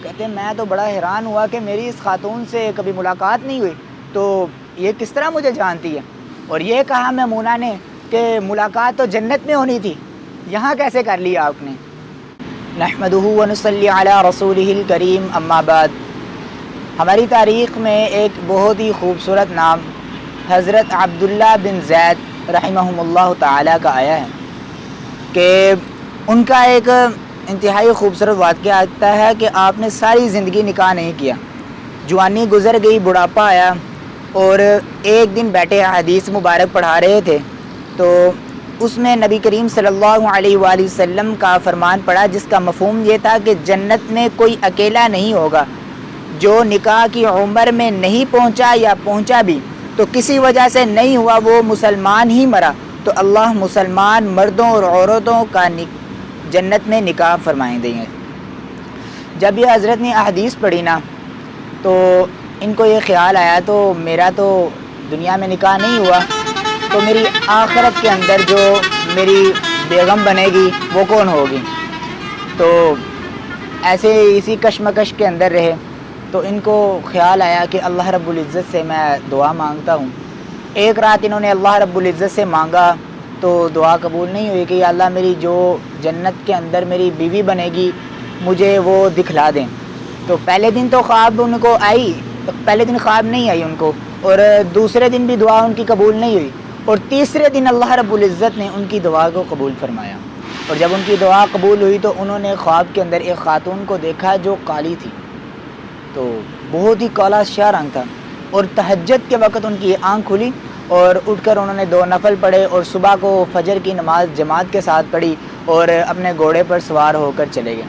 کہتے ہیں میں تو بڑا حیران ہوا کہ میری اس خاتون سے کبھی ملاقات نہیں ہوئی، تو یہ کس طرح مجھے جانتی ہے؟ اور یہ کہا میمونہ نے کہ ملاقات تو جنت میں ہونی تھی، یہاں کیسے کر لی آپ نے؟ نحمدہ ونصلی علی رسولہ الکریم، اما بعد۔ ہماری تاریخ میں ایک بہت ہی خوبصورت نام حضرت عبداللہ بن زید رحمہم اللہ تعالیٰ کا آیا ہے کہ ان کا ایک انتہائی خوبصورت واقعہ آتا ہے کہ آپ نے ساری زندگی نکاح نہیں کیا، جوانی گزر گئی، بڑھاپا آیا، اور ایک دن بیٹھے حدیث مبارک پڑھا رہے تھے تو اس میں نبی کریم صلی اللہ علیہ وآلہ وسلم کا فرمان پڑھا، جس کا مفہوم یہ تھا کہ جنت میں کوئی اکیلا نہیں ہوگا، جو نکاح کی عمر میں نہیں پہنچا یا پہنچا بھی تو کسی وجہ سے نہیں ہوا، وہ مسلمان ہی مرا تو اللہ مسلمان مردوں اور عورتوں کا جنت میں نکاح فرمائیں دیں گے۔ جب یہ حضرت نے احادیث پڑھی نا تو ان کو یہ خیال آیا تو میرا تو دنیا میں نکاح نہیں ہوا، تو میری آخرت کے اندر جو میری بیگم بنے گی وہ کون ہوگی؟ تو ایسے اسی کشمکش کے اندر رہے تو ان کو خیال آیا کہ اللہ رب العزت سے میں دعا مانگتا ہوں۔ ایک رات انہوں نے اللہ رب العزت سے مانگا تو دعا قبول نہیں ہوئی کہ یا اللہ میری جو جنت کے اندر میری بیوی بنے گی مجھے وہ دکھلا دیں۔ تو پہلے دن تو خواب ان کو آئی، پہلے دن خواب نہیں آئی ان کو، اور دوسرے دن بھی دعا ان کی قبول نہیں ہوئی، اور تیسرے دن اللہ رب العزت نے ان کی دعا کو قبول فرمایا، اور جب ان کی دعا قبول ہوئی تو انہوں نے خواب کے اندر ایک خاتون کو دیکھا جو کالی تھی، تو بہت ہی کالا شہ رنگ تھا، اور تہجد کے وقت ان کی آنکھ کھلی اور اٹھ کر انہوں نے 2 نفل پڑھے اور صبح کو فجر کی نماز جماعت کے ساتھ پڑھی اور اپنے گھوڑے پر سوار ہو کر چلے گئے۔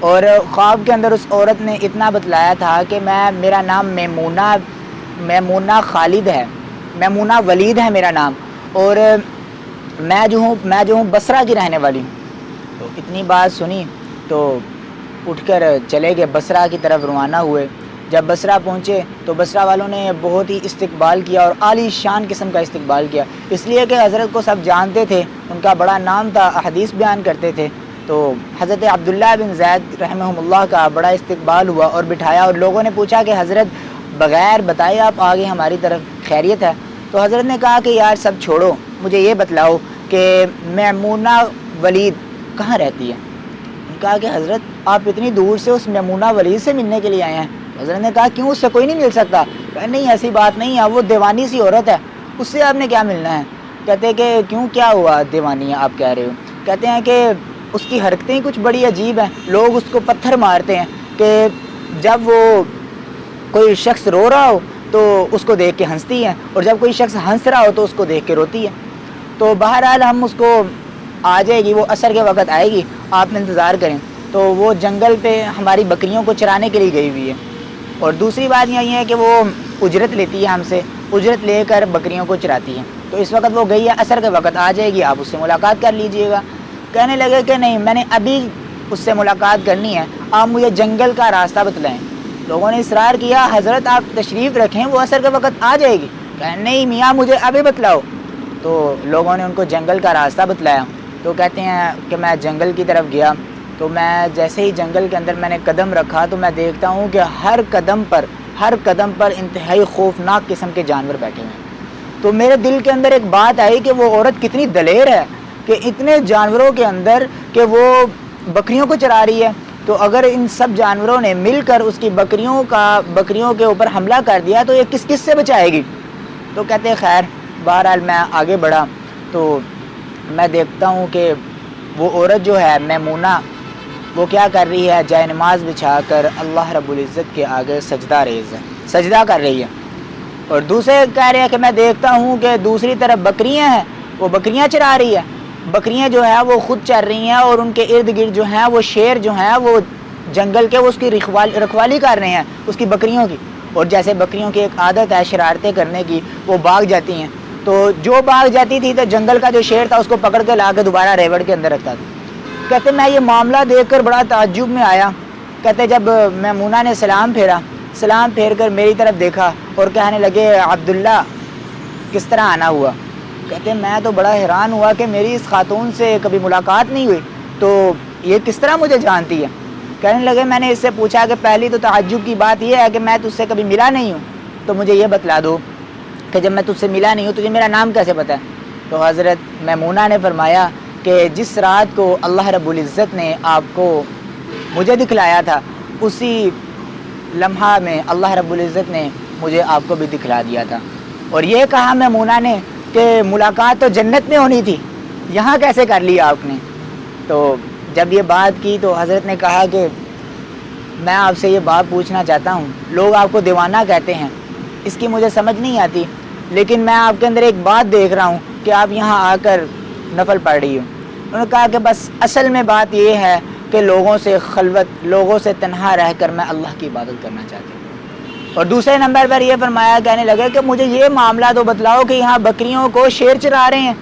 اور خواب کے اندر اس عورت نے اتنا بتلایا تھا کہ میرا نام میمونہ خالد ہے، میمونہ ولید ہے میرا نام، اور میں جو ہوں بصرہ کی رہنے والی ہوں۔ تو اتنی بات سنی تو اٹھ کر چلے گئے، بصرہ کی طرف روانہ ہوئے۔ جب بصرہ پہنچے تو بصرہ والوں نے بہت ہی استقبال کیا اور عالی شان قسم کا استقبال کیا، اس لیے کہ حضرت کو سب جانتے تھے، ان کا بڑا نام تھا، احادیث بیان کرتے تھے۔ تو حضرت عبداللہ بن زید رحمہم اللہ کا بڑا استقبال ہوا اور بٹھایا، اور لوگوں نے پوچھا کہ حضرت بغیر بتائے آپ آگے ہماری طرف، خیریت ہے؟ تو حضرت نے کہا کہ یار سب چھوڑو، مجھے یہ بتلاؤ کہ میمونہ ولید کہاں رہتی ہے؟ کہا کہ حضرت آپ اتنی دور سے اس میمونہ ولید سے ملنے کے لیے آئے ہیں؟ حضرت نے کہا کیوں، اس سے کوئی نہیں مل سکتا؟ کہا نہیں ایسی بات نہیں ہے، وہ دیوانی سی عورت ہے، اس سے آپ نے کیا ملنا ہے؟ کہتے ہیں کہ کیوں، کیا ہوا دیوانی ہے آپ کہہ رہے ہو؟ کہتے ہیں کہ اس کی حرکتیں کچھ بڑی عجیب ہیں، لوگ اس کو پتھر مارتے ہیں کہ جب وہ کوئی شخص رو رہا ہو تو اس کو دیکھ کے ہنستی ہیں، اور جب کوئی شخص ہنس رہا ہو تو اس کو دیکھ کے روتی ہے۔ تو بہرحال ہم اس کو آ جائے گی، وہ عصر کے وقت آئے گی، آپ انتظار کریں۔ تو وہ جنگل پہ ہماری بکریوں کو چرانے کے لیے گئی ہوئی ہے، اور دوسری بات یہ ہے کہ وہ اجرت لیتی ہے ہم سے، اجرت لے کر بکریوں کو چراتی ہے۔ تو اس وقت وہ گئی ہے، عصر کے وقت آ جائے گی، آپ اس سے ملاقات کر لیجئے گا۔ کہنے لگے کہ نہیں، میں نے ابھی اس سے ملاقات کرنی ہے، آپ مجھے جنگل کا راستہ بتلائیں۔ لوگوں نے اصرار کیا حضرت آپ تشریف رکھیں، وہ عصر کے وقت آ جائے گی۔ کہا نہیں میاں مجھے ابھی بتلاؤ۔ تو لوگوں نے ان کو جنگل کا راستہ بتلایا۔ تو کہتے ہیں کہ میں جنگل کی طرف گیا، تو میں جیسے ہی جنگل کے اندر میں نے قدم رکھا تو میں دیکھتا ہوں کہ ہر قدم پر انتہائی خوفناک قسم کے جانور بیٹھے ہوئے ہیں۔ تو میرے دل کے اندر ایک بات آئی کہ وہ عورت کتنی دلیر ہے کہ اتنے جانوروں کے اندر کہ وہ بکریوں کو چرا رہی ہے، تو اگر ان سب جانوروں نے مل کر اس کی بکریوں کے اوپر حملہ کر دیا تو یہ کس سے بچائے گی؟ تو کہتے ہیں خیر بہرحال میں آگے بڑھا تو میں دیکھتا ہوں کہ وہ عورت جو ہے میمونہ، وہ کیا کر رہی ہے، جائے نماز بچھا کر اللہ رب العزت کے آگے سجدہ کر رہی ہے، اور دوسرے کہہ رہے ہیں کہ میں دیکھتا ہوں کہ دوسری طرف بکریاں ہیں، وہ بکریاں چرا رہی ہے، بکریاں جو ہیں وہ خود چر رہی ہیں، اور ان کے ارد گرد جو ہیں وہ شیر جو ہیں وہ جنگل کے، وہ اس کی رکھوالی کر رہے ہیں اس کی بکریوں کی، اور جیسے بکریوں کی ایک عادت ہے شرارتیں کرنے کی، وہ بھاگ جاتی ہیں، تو جو بھاگ جاتی تھی تو جنگل کا جو شیر تھا اس کو پکڑ کے لا کے دوبارہ ریوڑ کے اندر رکھتا تھا۔ کہتے میں یہ معاملہ دیکھ کر بڑا تعجب میں آیا۔ کہتے جب میمونہ نے سلام پھیر کر میری طرف دیکھا اور کہنے لگے عبداللہ کس طرح آنا ہوا؟ کہتے میں تو بڑا حیران ہوا کہ میری اس خاتون سے کبھی ملاقات نہیں ہوئی، تو یہ کس طرح مجھے جانتی ہے؟ کہنے لگے میں نے اس سے پوچھا کہ پہلی تو تعجب کی بات یہ ہے کہ میں تجھ سے کبھی ملا نہیں ہوں، تو مجھے یہ بتلا دو کہ جب میں تجھ سے ملا نہیں ہوں تجھے میرا نام کیسے پتہ ہے؟ تو حضرت میمونہ نے فرمایا کہ جس رات کو اللہ رب العزت نے آپ کو مجھے دکھلایا تھا اسی لمحہ میں اللہ رب العزت نے مجھے آپ کو بھی دکھلا دیا تھا، اور یہ کہا میمونہ نے کہ ملاقات تو جنت میں ہونی تھی، یہاں کیسے کر لی آپ نے؟ تو جب یہ بات کی تو حضرت نے کہا کہ میں آپ سے یہ بات پوچھنا چاہتا ہوں، لوگ آپ کو دیوانہ کہتے ہیں، اس کی مجھے سمجھ نہیں آتی، لیکن میں آپ کے اندر ایک بات دیکھ رہا ہوں کہ آپ یہاں آ کر نفل پڑھ رہی ہو۔ انہوں نے کہا کہ بس اصل میں بات یہ ہے کہ لوگوں سے خلوت، لوگوں سے تنہا رہ کر میں اللہ کی عبادت کرنا چاہتی ہوں۔ اور دوسرے نمبر پر یہ فرمایا، کہنے لگے کہ مجھے یہ معاملہ تو بتلاؤ کہ یہاں بکریوں کو شیر چرا رہے ہیں،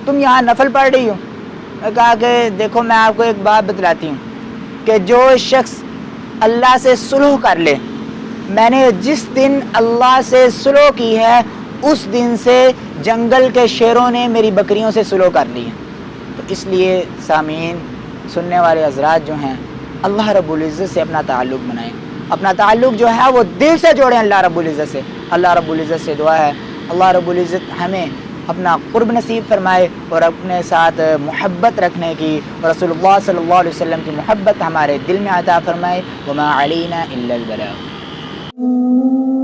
تم یہاں نفل پڑھ رہی ہو۔ میں نے کہا کہ دیکھو میں آپ کو ایک بات بتلاتی ہوں کہ جو شخص اللہ سے صلح کر لے، میں نے جس دن اللہ سے صلح کی ہے اس دن سے جنگل کے شیروں نے میری بکریوں سے صلح کر لی ہے۔ تو اس لیے سامعین، سننے والے حضرات جو ہیں، اللہ رب العزت سے اپنا تعلق بنائیں، اپنا تعلق جو ہے وہ دل سے جوڑیں اللہ رب العزت سے۔ اللہ رب العزت سے دعا ہے اللہ رب العزت ہمیں اپنا قرب نصیب فرمائے اور اپنے ساتھ محبت رکھنے کی، اور رسول اللہ صلی اللہ علیہ وسلم کی محبت ہمارے دل میں عطا فرمائے۔ وما علینا الا البلاغ۔